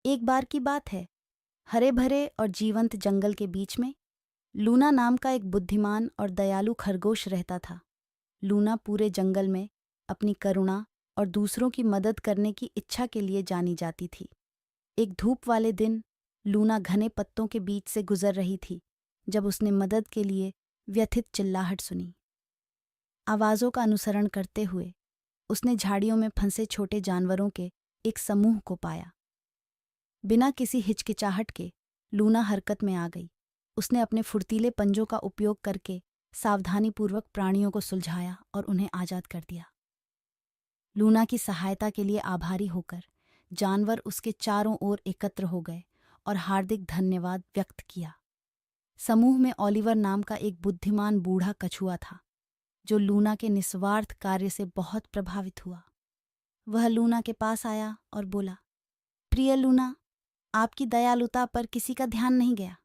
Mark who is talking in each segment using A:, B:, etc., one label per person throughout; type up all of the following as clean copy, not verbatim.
A: एक बार की बात है, हरे भरे और जीवंत जंगल के बीच में लूना नाम का एक बुद्धिमान और दयालु खरगोश रहता था। लूना पूरे जंगल में अपनी करुणा और दूसरों की मदद करने की इच्छा के लिए जानी जाती थी। एक धूप वाले दिन लूना घने पत्तों के बीच से गुजर रही थी जब उसने मदद के लिए व्यथित चिल्लाहट सुनी। आवाज़ों का अनुसरण करते हुए उसने झाड़ियों में फंसे छोटे जानवरों के एक समूह को पाया। बिना किसी हिचकिचाहट के लूना हरकत में आ गई। उसने अपने फुर्तीले पंजों का उपयोग करके सावधानीपूर्वक प्राणियों को सुलझाया और उन्हें आज़ाद कर दिया। लूना की सहायता के लिए आभारी होकर जानवर उसके चारों ओर एकत्र हो गए और हार्दिक धन्यवाद व्यक्त किया। समूह में ओलिवर नाम का एक बुद्धिमान बूढ़ा कछुआ था, जो लूना के निस्वार्थ कार्य से बहुत प्रभावित हुआ। वह लूना के पास आया और बोला, प्रिय लूना, आपकी दयालुता पर किसी का ध्यान नहीं गया।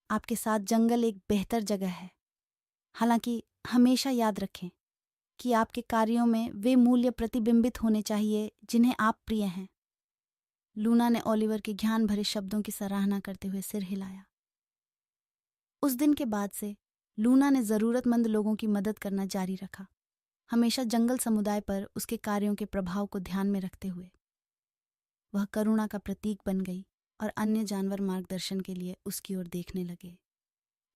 A: आपके साथ जंगल एक बेहतर जगह है। हालांकि हमेशा याद रखें कि आपके कार्यों में वे मूल्य प्रतिबिंबित होने चाहिए जिन्हें आप प्रिय हैं। लूना ने ओलिवर के ज्ञान भरे शब्दों की सराहना करते हुए सिर हिलाया। उस दिन के बाद से लूना ने ज़रूरतमंद लोगों की मदद करना जारी रखा, हमेशा जंगल समुदाय पर उसके कार्यों के प्रभाव को ध्यान में रखते हुए। वह करुणा का प्रतीक बन गई और अन्य जानवर मार्गदर्शन के लिए उसकी ओर देखने लगे।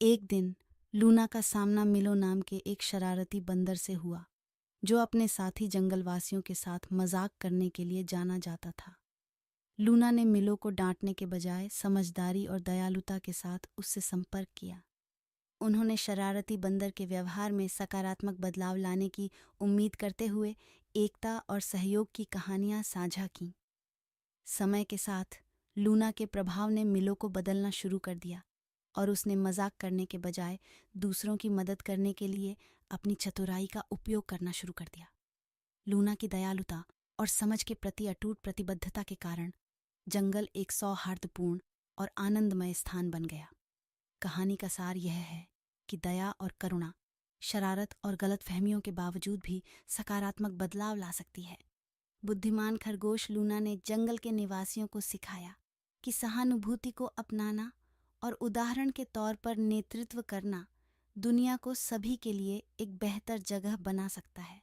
A: एक दिन लूना का सामना मिलो नाम के एक शरारती बंदर से हुआ, जो अपने साथी जंगलवासियों के साथ मजाक करने के लिए जाना जाता था। लूना ने मिलो को डांटने के बजाय समझदारी और दयालुता के साथ उससे संपर्क किया। उन्होंने शरारती बंदर के व्यवहार में सकारात्मक बदलाव लाने की उम्मीद करते हुए एकता और सहयोग की कहानियां साझा कीं। समय के साथ लूना के प्रभाव ने मिलो को बदलना शुरू कर दिया और उसने मजाक करने के बजाय दूसरों की मदद करने के लिए अपनी चतुराई का उपयोग करना शुरू कर दिया। लूना की दयालुता और समझ के प्रति अटूट प्रतिबद्धता के कारण जंगल एक सौहार्दपूर्ण और आनंदमय स्थान बन गया। कहानी का सार यह है कि दया और करुणा शरारत और गलतफहमियों के बावजूद भी सकारात्मक बदलाव ला सकती है। बुद्धिमान खरगोश लूना ने जंगल के निवासियों को सिखाया कि सहानुभूति को अपनाना और उदाहरण के तौर पर नेतृत्व करना दुनिया को सभी के लिए एक बेहतर जगह बना सकता है।